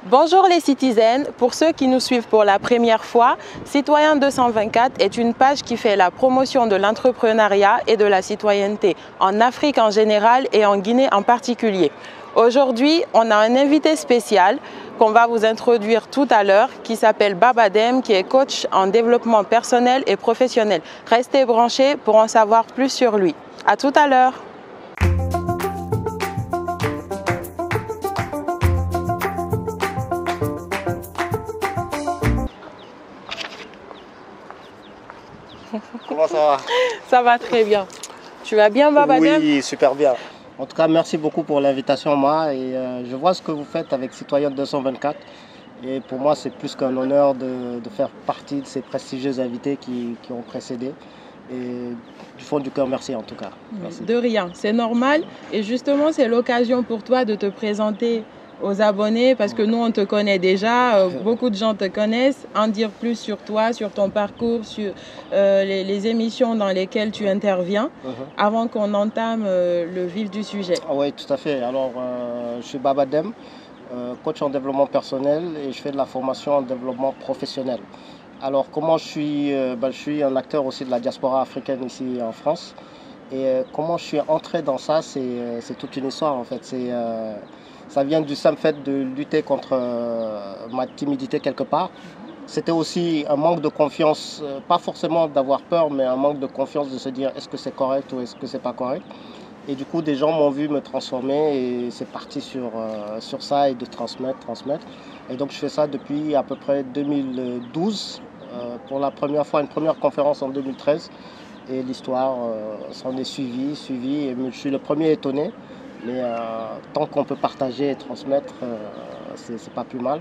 Bonjour les citizens, pour ceux qui nous suivent pour la première fois, Citoyen 224 est une page qui fait la promotion de l'entrepreneuriat et de la citoyenneté en Afrique en général et en Guinée en particulier. Aujourd'hui, on a un invité spécial qu'on va vous introduire tout à l'heure qui s'appelle Babadem, qui est coach en développement personnel et professionnel. Restez branchés pour en savoir plus sur lui. À tout à l'heure. Comment ça va? Ça va très bien. Tu vas bien, Babadem? Oui, super bien. En tout cas, merci beaucoup pour l'invitation, moi. Et je vois ce que vous faites avec Citoyen 224. Et pour moi, c'est plus qu'un honneur de faire partie de ces prestigieux invités qui ont précédé. Et du fond du cœur, merci en tout cas. Merci. De rien, c'est normal. Et justement, c'est l'occasion pour toi de te présenter aux abonnés parce que nous, on te connaît déjà. Beaucoup de gens te connaissent. En dire plus sur toi, sur ton parcours, sur les émissions dans lesquelles tu interviens avant qu'on entame le vif du sujet. Ah oui, tout à fait. Alors, je suis Babadem, coach en développement personnel et je fais de la formation en développement professionnel. Alors, comment je suis un acteur aussi de la diaspora africaine ici en France. Et comment je suis entré dans ça, c'est toute une histoire en fait. Ça vient du simple fait de lutter contre ma timidité quelque part. C'était aussi un manque de confiance, pas forcément d'avoir peur, mais un manque de confiance de se dire est-ce que c'est correct ou est-ce que c'est pas correct. Et du coup, des gens m'ont vu me transformer et c'est parti sur ça et de transmettre. Et donc, je fais ça depuis à peu près 2012. Pour la première fois, une première conférence en 2013. Et l'histoire s'en est suivie. Et je suis le premier étonné. Mais tant qu'on peut partager et transmettre, c'est pas plus mal.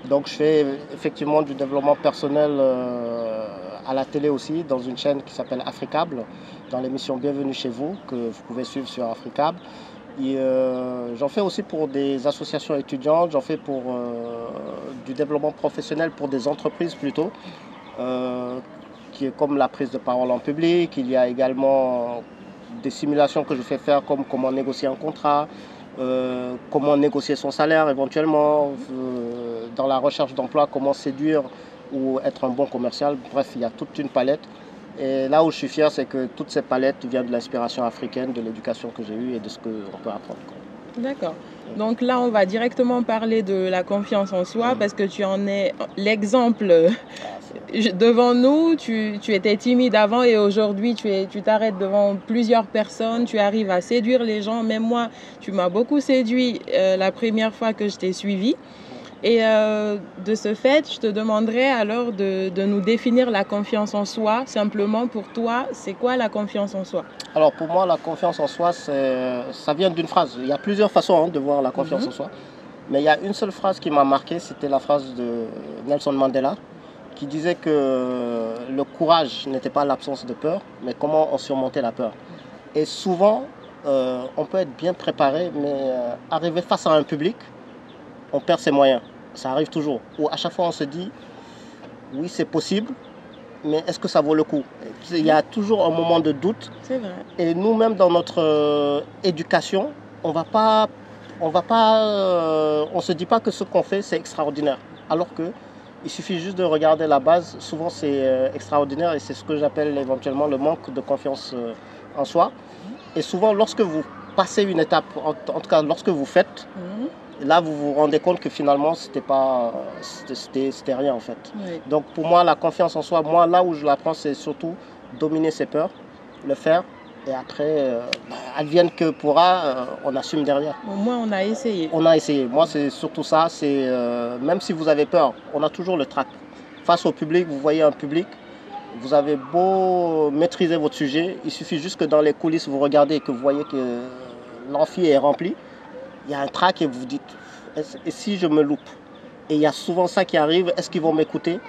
Donc je fais effectivement du développement personnel à la télé aussi, dans une chaîne qui s'appelle Africable, dans l'émission Bienvenue chez vous, que vous pouvez suivre sur Africable. Et j'en fais aussi pour des associations étudiantes, j'en fais pour du développement professionnel pour des entreprises plutôt, qui est comme la prise de parole en public. Il y a également des simulations que je fais faire comme comment négocier un contrat, comment négocier son salaire éventuellement, dans la recherche d'emploi, comment séduire ou être un bon commercial. Bref, il y a toute une palette. Et là où je suis fier, c'est que toutes ces palettes viennent de l'inspiration africaine, de l'éducation que j'ai eue et de ce qu'on peut apprendre. D'accord. Donc là, on va directement parler de la confiance en soi parce que tu en es l'exemple devant nous. Tu étais timide avant et aujourd'hui, tu t'arrêtes devant plusieurs personnes. Tu arrives à séduire les gens. Même moi, tu m'as beaucoup séduit la première fois que je t'ai suivi. Et de ce fait, je te demanderais alors de nous définir la confiance en soi. Simplement pour toi, c'est quoi la confiance en soi? Alors pour moi, la confiance en soi, ça vient d'une phrase. Il y a plusieurs façons de voir la confiance en soi. Mais il y a une seule phrase qui m'a marqué, c'était la phrase de Nelson Mandela, qui disait que le courage n'était pas l'absence de peur, mais comment on surmontait la peur. Et souvent, on peut être bien préparé, mais arriver face à un public, on perd ses moyens. Ça arrive toujours. Ou à chaque fois, on se dit, oui, c'est possible, mais est-ce que ça vaut le coup? Il y a toujours un moment de doute. C'est vrai. Et nous-mêmes, dans notre éducation, on se dit pas que ce qu'on fait, c'est extraordinaire. Alors que il suffit juste de regarder la base. Souvent, c'est extraordinaire et c'est ce que j'appelle éventuellement le manque de confiance en soi. Et souvent, lorsque vous passez une étape, en tout cas, lorsque vous faites, là, vous vous rendez compte que finalement, c'était rien en fait. Oui. Donc, pour moi, la confiance en soi, moi, là où je la prends, c'est surtout dominer ses peurs, le faire, et après, advienne que pourra, on assume derrière. Au moins, on a essayé. On a essayé. Moi, c'est surtout ça. C'est même si vous avez peur, on a toujours le trac. Face au public, vous voyez un public, vous avez beau maîtriser votre sujet, il suffit juste que dans les coulisses, vous regardez et que vous voyez que l'amphi est rempli. Il y a un trac et vous vous dites, et si je me loupe? Et il y a souvent ça qui arrive, est-ce qu'ils vont m'écouter?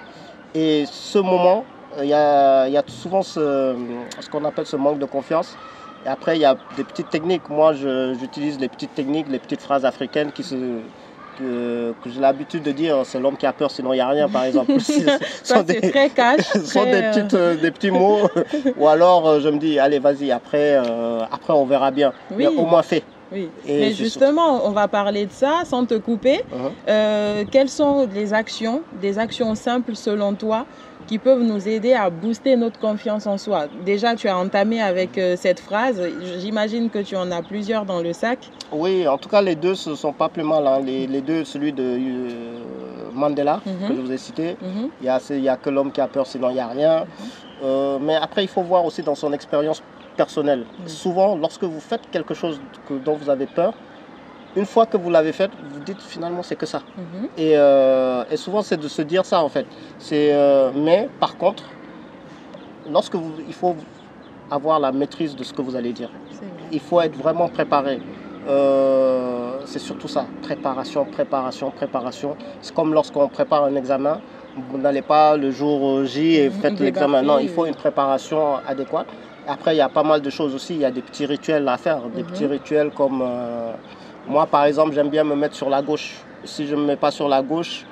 Et ce moment, il y a souvent ce qu'on appelle ce manque de confiance. Et après, il y a des petites techniques. Moi, j'utilise les petites techniques, les petites phrases africaines que j'ai l'habitude de dire, c'est l'homme qui a peur, sinon il n'y a rien, par exemple. Ça, c'est très cash. Ce sont des petits mots. Ou alors, je me dis, allez, vas-y, après on verra bien. Oui. Mais au moins fait. Oui, Et mais justement, on va parler de ça sans te couper. Quelles sont des actions simples selon toi, qui peuvent nous aider à booster notre confiance en soi? Déjà, tu as entamé avec cette phrase. J'imagine que tu en as plusieurs dans le sac. Oui, en tout cas, les deux ne sont pas plus mal. Hein. Les deux, celui de Mandela, que je vous ai cité. Il y a que l'homme qui a peur, sinon il n'y a rien. Mais après, il faut voir aussi dans son expérience personnelle. Souvent, lorsque vous faites quelque chose dont vous avez peur, une fois que vous l'avez fait, vous dites finalement c'est que ça. Et souvent, c'est de se dire ça en fait. Mais par contre, il faut avoir la maîtrise de ce que vous allez dire. Il faut être vraiment préparé. C'est surtout ça, préparation. C'est comme lorsqu'on prépare un examen, vous n'allez pas le jour J et faites l'examen. Non, il faut une préparation adéquate. Après, il y a pas mal de choses aussi, il y a des petits rituels à faire, des petits rituels comme moi par exemple, j'aime bien me mettre sur la gauche. Si je ne me mets pas sur la gauche,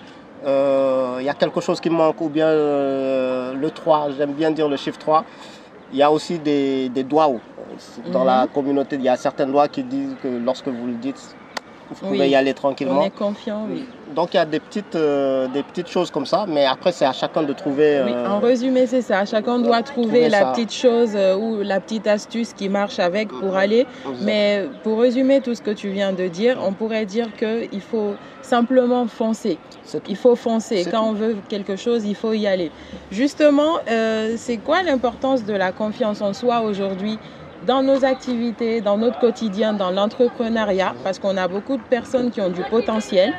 il y a quelque chose qui me manque, ou bien le 3, j'aime bien dire le chiffre 3. Il y a aussi des doigts. Dans la communauté, il y a certaines lois qui disent que lorsque vous le dites, vous pouvez y aller tranquillement. On est confiant, oui. Donc il y a des petites choses comme ça, mais après c'est à chacun de trouver... Oui, en résumé c'est ça, chacun doit trouver la petite chose ou la petite astuce qui marche avec pour aller. Mais pour résumer tout ce que tu viens de dire, on pourrait dire qu'il faut simplement foncer. Il faut foncer. Quand on veut quelque chose, il faut y aller. Justement, c'est quoi l'importance de la confiance en soi aujourd'hui dans nos activités, dans notre quotidien, dans l'entrepreneuriat? Parce qu'on a beaucoup de personnes qui ont du potentiel,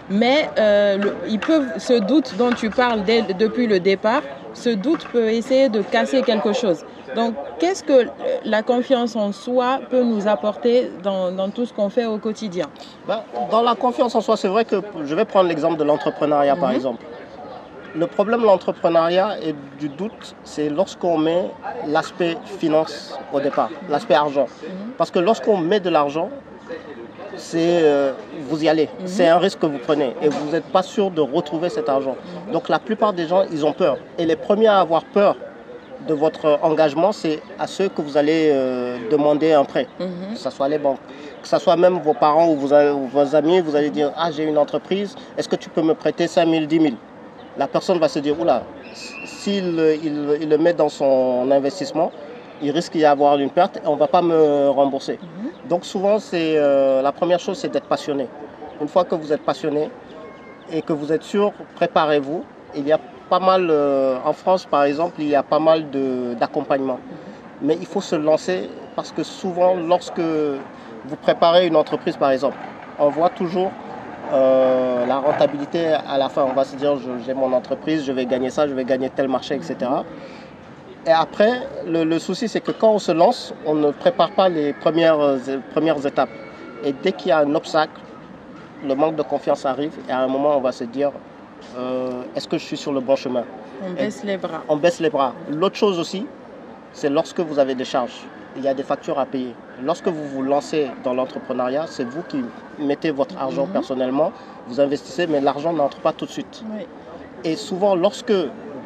mais ce doute dont tu parles depuis le départ, ce doute peut essayer de casser quelque chose. Donc, qu'est-ce que la confiance en soi peut nous apporter dans tout ce qu'on fait au quotidien? Dans la confiance en soi, c'est vrai que je vais prendre l'exemple de l'entrepreneuriat par exemple. Le problème de l'entrepreneuriat et du doute, c'est lorsqu'on met l'aspect finance au départ, l'aspect argent. Parce que lorsqu'on met de l'argent, vous y allez. C'est un risque que vous prenez et vous n'êtes pas sûr de retrouver cet argent. Donc la plupart des gens, ils ont peur. Et les premiers à avoir peur de votre engagement, c'est à ceux que vous allez demander un prêt. Que ce soit les banques, que ce soit même vos parents ou vos amis, vous allez dire « Ah, j'ai une entreprise, est-ce que tu peux me prêter 5 000, 10 000 ?» La personne va se dire « Oula, s'il le met dans son investissement, il risque d'y avoir une perte et on ne va pas me rembourser. » Donc souvent, la première chose, c'est d'être passionné. Une fois que vous êtes passionné et que vous êtes sûr, préparez-vous. Il y a pas mal, en France par exemple, il y a pas mal d'accompagnement. Mais il faut se lancer parce que souvent, lorsque vous préparez une entreprise par exemple, on voit toujours la rentabilité à la fin. On va se dire, j'ai mon entreprise, je vais gagner ça, je vais gagner tel marché, etc. Et après, le souci, c'est que quand on se lance, on ne prépare pas les premières étapes. Et dès qu'il y a un obstacle, le manque de confiance arrive et à un moment, on va se dire, est-ce que je suis sur le bon chemin? On baisse les bras. On baisse les bras. L'autre chose aussi, c'est lorsque vous avez des charges. Il y a des factures à payer. Lorsque vous vous lancez dans l'entrepreneuriat, c'est vous qui mettez votre argent personnellement, vous investissez, mais l'argent n'entre pas tout de suite. Et souvent, lorsque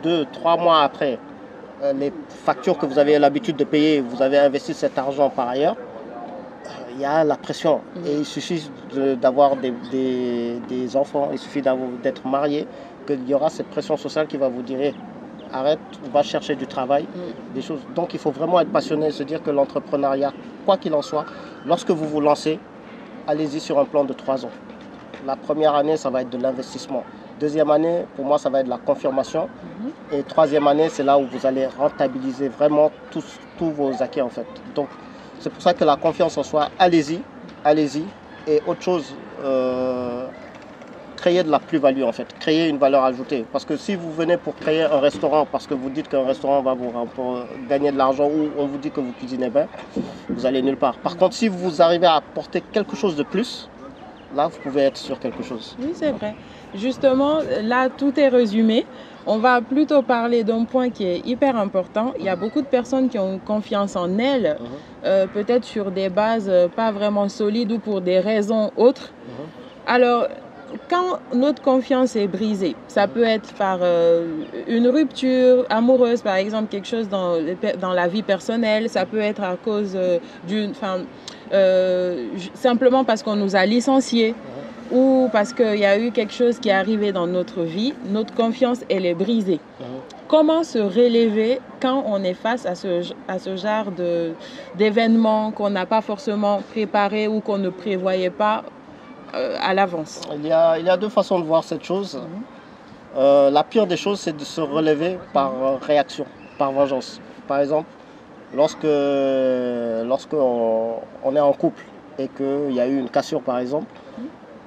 2-3 mois après, les factures que vous avez l'habitude de payer, vous avez investi cet argent par ailleurs, il y a la pression. Et il suffit d'avoir des enfants, il suffit d'être marié, qu'il y aura cette pression sociale qui va vous dire hey, arrête, va chercher du travail, des choses. Donc il faut vraiment être passionné et se dire que l'entrepreneuriat, quoi qu'il en soit, lorsque vous vous lancez, allez-y sur un plan de 3 ans. La première année, ça va être de l'investissement. Deuxième année, pour moi, ça va être de la confirmation. Et troisième année, c'est là où vous allez rentabiliser vraiment tous vos acquis en fait. Donc c'est pour ça que la confiance en soi, allez-y. Et autre chose, créer de la plus-value en fait, créer une valeur ajoutée. Parce que si vous venez pour créer un restaurant, parce que vous dites qu'un restaurant va vous gagner de l'argent ou on vous dit que vous cuisinez bien, vous allez nulle part. Par contre, si vous arrivez à apporter quelque chose de plus, là, vous pouvez être sur quelque chose. Oui, c'est vrai. Justement, là, tout est résumé. On va plutôt parler d'un point qui est hyper important. Il y a beaucoup de personnes qui ont confiance en elles, peut-être sur des bases pas vraiment solides ou pour des raisons autres. Alors, quand notre confiance est brisée, ça peut être par une rupture amoureuse, par exemple, quelque chose dans la vie personnelle, ça peut être à cause simplement parce qu'on nous a licenciés ou parce qu'il y a eu quelque chose qui est arrivé dans notre vie, notre confiance, elle est brisée. Comment se relever quand on est face à ce genre d'événements qu'on n'a pas forcément préparé ou qu'on ne prévoyait pas à l'avance? Il y a deux façons de voir cette chose. La pire des choses, c'est de se relever par réaction, par vengeance. Par exemple, lorsque on est en couple et qu'il y a eu une cassure, par exemple,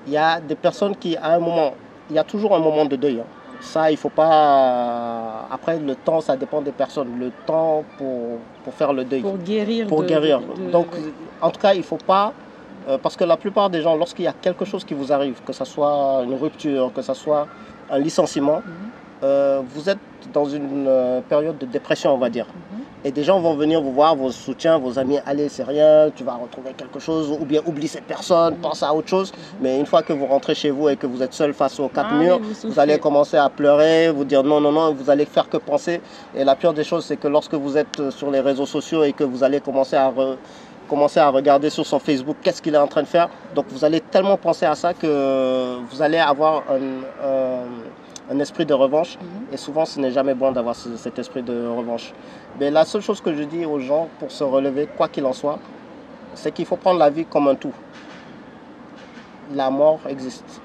il y a des personnes qui, à un moment, il y a toujours un moment de deuil. Ça, il ne faut pas... Après, le temps, ça dépend des personnes. Le temps pour faire le deuil. Pour guérir. Donc, en tout cas, il ne faut pas... parce que la plupart des gens, lorsqu'il y a quelque chose qui vous arrive, que ce soit une rupture, que ce soit un licenciement, vous êtes dans une période de dépression, on va dire. Et des gens vont venir vous voir, vos soutiens, vos amis, allez, c'est rien, tu vas retrouver quelque chose, ou bien oublie cette personne, pense à autre chose. Mais une fois que vous rentrez chez vous et que vous êtes seul face aux quatre murs, vous allez commencer à pleurer, vous dire non, non, non, vous allez faire que penser. Et la pire des choses, c'est que lorsque vous êtes sur les réseaux sociaux et que vous allez commencer à regarder sur son Facebook qu'est-ce qu'il est en train de faire. Donc vous allez tellement penser à ça que vous allez avoir un esprit de revanche. Et souvent, ce n'est jamais bon d'avoir cet esprit de revanche. Mais la seule chose que je dis aux gens pour se relever, quoi qu'il en soit, c'est qu'il faut prendre la vie comme un tout. La mort existe.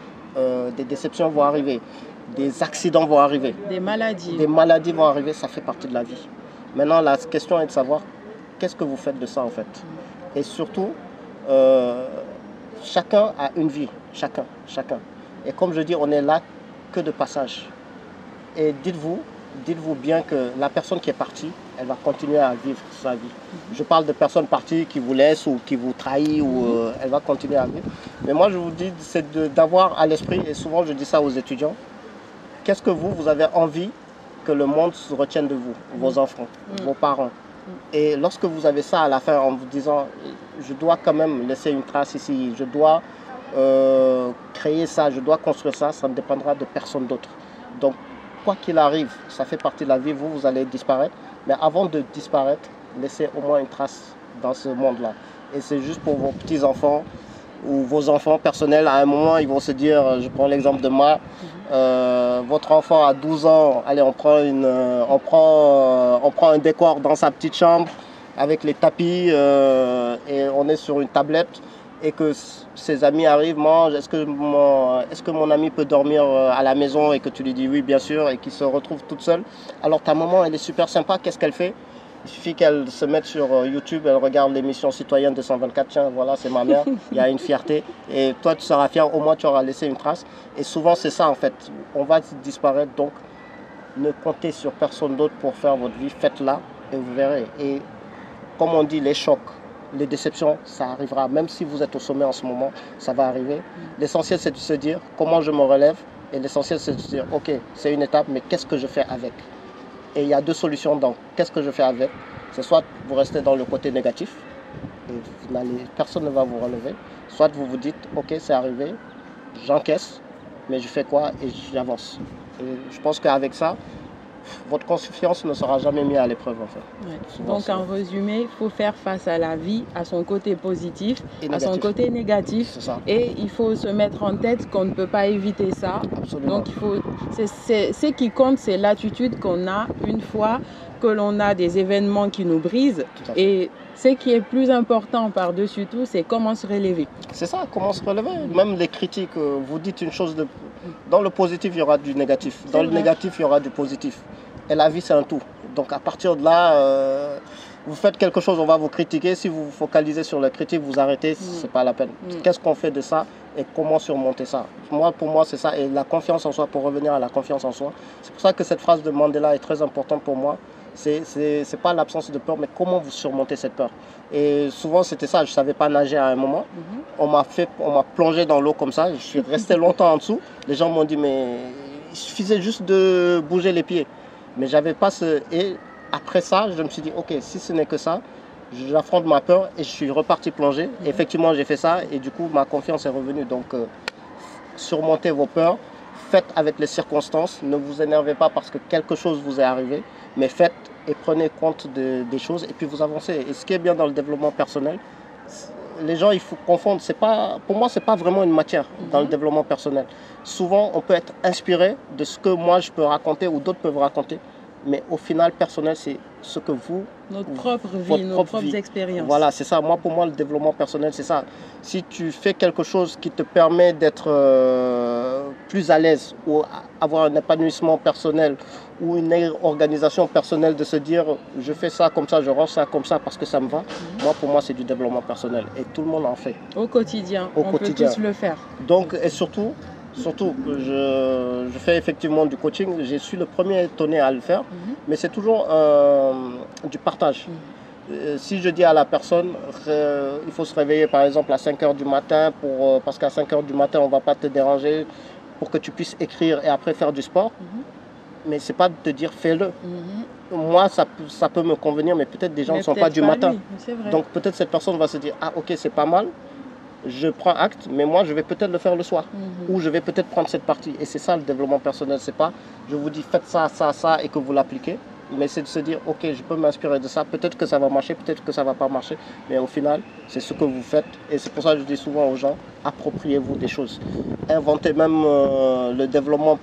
Des déceptions vont arriver. Des accidents vont arriver. Des maladies. Des maladies vont arriver, ça fait partie de la vie. Maintenant, la question est de savoir qu'est-ce que vous faites de ça en fait. Et surtout, chacun a une vie. Chacun. Et comme je dis, on est là que de passage. Et dites-vous bien que la personne qui est partie, elle va continuer à vivre sa vie. Je parle de personnes parties qui vous laissent ou qui vous trahissent, ou elle va continuer à vivre. Mais moi, je vous dis, c'est d'avoir à l'esprit, et souvent je dis ça aux étudiants, qu'est-ce que vous avez envie que le monde se retienne de vous, vos enfants, vos parents. Et lorsque vous avez ça à la fin en vous disant, je dois quand même laisser une trace ici, je dois créer ça, je dois construire ça, ça ne dépendra de personne d'autre. Donc, quoi qu'il arrive, ça fait partie de la vie, vous allez disparaître. Mais avant de disparaître, laissez au moins une trace dans ce monde-là. Et c'est juste pour vos petits-enfants ou vos enfants personnels. À un moment, ils vont se dire, je prends l'exemple de moi, votre enfant a 12 ans, allez, on prend un décor dans sa petite chambre avec les tapis et on est sur une tablette. Et que ses amis arrivent, mangent, est-ce que mon ami peut dormir à la maison, et que tu lui dis oui bien sûr, et qu'il se retrouve toute seule. Alors ta maman, elle est super sympa, qu'est-ce qu'elle fait? Il suffit qu'elle se mette sur YouTube, elle regarde l'émission Citoyenne 224, tiens voilà c'est ma mère, il y a une fierté, et toi tu seras fier, au moins tu auras laissé une trace. Et souvent c'est ça en fait, on va disparaître, donc ne comptez sur personne d'autre pour faire votre vie, faites-la et vous verrez. Et comme on dit, les chocs, les déceptions, ça arrivera. Même si vous êtes au sommet en ce moment, ça va arriver. L'essentiel, c'est de se dire comment je me relève. Et l'essentiel, c'est de se dire, ok, c'est une étape, mais qu'est-ce que je fais avec? Et il y a deux solutions dans qu'est-ce que je fais avec. C'est soit vous restez dans le côté négatif, et personne ne va vous relever. Soit vous vous dites, ok, c'est arrivé, j'encaisse, mais je fais quoi? Et j'avance. Et je pense qu'avec ça, votre confiance ne sera jamais mise à l'épreuve en fait. Ouais. Donc en résumé, il faut faire face à la vie, à son côté positif, à son côté négatif. Et il faut se mettre en tête qu'on ne peut pas éviter ça. Absolument. Donc ce qui compte, c'est l'attitude qu'on a une fois que l'on a des événements qui nous brisent. Et ce qui est plus important par-dessus tout, c'est comment se relever. C'est ça, comment se relever. Même les critiques, vous dites une chose dans le positif, il y aura du négatif. Dans le négatif, il y aura du positif. Et la vie, c'est un tout. Donc à partir de là, vous faites quelque chose, on va vous critiquer. Si vous vous focalisez sur la critique, vous arrêtez, c'est pas la peine. Qu'est-ce qu'on fait de ça et comment surmonter ça? Pour moi, c'est ça. Et la confiance en soi, pour revenir à la confiance en soi, c'est pour ça que cette phrase de Mandela est très importante pour moi. C'est pas l'absence de peur, mais comment vous surmontez cette peur. Et souvent, c'était ça. Je ne savais pas nager à un moment. On m'a plongé dans l'eau comme ça. Je suis resté longtemps en dessous. Les gens m'ont dit, mais il suffisait juste de bouger les pieds. Mais j'avais pas ce... Et après ça, je me suis dit, ok, si ce n'est que ça, j'affronte ma peur et je suis reparti plonger. Et effectivement, j'ai fait ça et du coup, ma confiance est revenue. Donc, surmontez vos peurs. Faites avec les circonstances. Ne vous énervez pas parce que quelque chose vous est arrivé. Mais faites et prenez compte des choses et puis vous avancez. Et ce qui est bien dans le développement personnel, les gens, il faut confondre. Pour moi, ce n'est pas vraiment une matière dans le développement personnel. Souvent, on peut être inspiré de ce que moi je peux raconter ou d'autres peuvent raconter. Mais au final, personnel, c'est ce que vous... Notre propre vie, nos propres expériences. Voilà, c'est ça. Moi, pour moi, le développement personnel, c'est ça. Si tu fais quelque chose qui te permet d'être plus à l'aise ou avoir un épanouissement personnel ou une organisation personnelle de se dire je fais ça comme ça, je range ça comme ça parce que ça me va. Moi, pour moi, c'est du développement personnel et tout le monde en fait. Au quotidien, on peut tous le faire. Donc, et surtout, je fais effectivement du coaching. Je suis le premier étonné à le faire, mais c'est toujours du partage. Si je dis à la personne, il faut se réveiller par exemple à 5 h du matin, parce qu'à 5 h du matin, on ne va pas te déranger pour que tu puisses écrire et après faire du sport. Mais ce n'est pas de te dire fais-le. Moi, ça peut me convenir, mais peut-être des gens ne sont pas du matin. Donc peut-être cette personne va se dire, ah ok, c'est pas mal. Je prends acte, mais moi je vais peut-être le faire le soir. Ou je vais peut-être prendre cette partie. Et c'est ça le développement personnel. C'est pas, je vous dis faites ça, ça, ça et que vous l'appliquez. Mais c'est de se dire, ok, je peux m'inspirer de ça. Peut-être que ça va marcher, peut-être que ça va pas marcher. Mais au final, c'est ce que vous faites. Et c'est pour ça que je dis souvent aux gens, appropriez-vous des choses. Inventez même le développement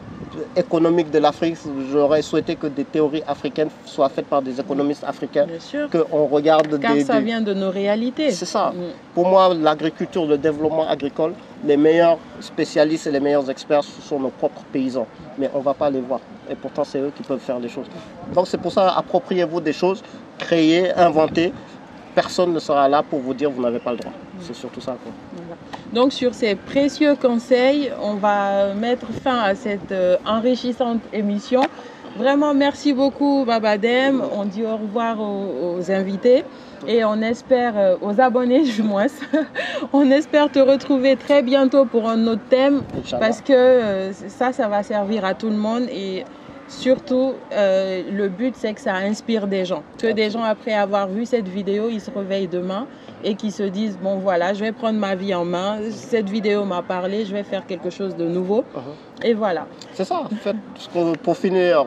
économique de l'Afrique. J'aurais souhaité que des théories africaines soient faites par des économistes africains. Bien sûr. Qu'on regarde car ça vient de nos réalités. C'est ça. Pour moi, l'agriculture, le développement agricole, les meilleurs spécialistes et les meilleurs experts, ce sont nos propres paysans. Mais on ne va pas les voir. Et pourtant, c'est eux qui peuvent faire les choses. Donc c'est pour ça, appropriez-vous des choses, créez, inventez. Personne ne sera là pour vous dire vous n'avez pas le droit. C'est surtout ça, quoi. Donc sur ces précieux conseils, on va mettre fin à cette enrichissante émission. Vraiment, merci beaucoup Babadem. On dit au revoir aux invités et on espère, aux abonnés du moins, on espère te retrouver très bientôt pour un autre thème. Inch'Allah. Parce que ça va servir à tout le monde et surtout, le but c'est que ça inspire des gens. Que des gens après avoir vu cette vidéo, ils se réveillent demain et qui se disent, bon voilà, je vais prendre ma vie en main, cette vidéo m'a parlé, je vais faire quelque chose de nouveau. Et voilà. C'est ça, en fait, pour finir,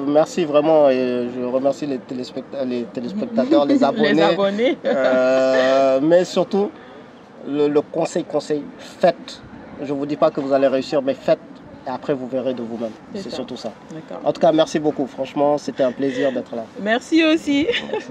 merci vraiment et je remercie les téléspectateurs, les abonnés. Les abonnés. Mais surtout, le conseil, faites. Je ne vous dis pas que vous allez réussir, mais faites. Et après, vous verrez de vous-même. C'est surtout ça. En tout cas, merci beaucoup. Franchement, c'était un plaisir d'être là. Merci aussi. Merci.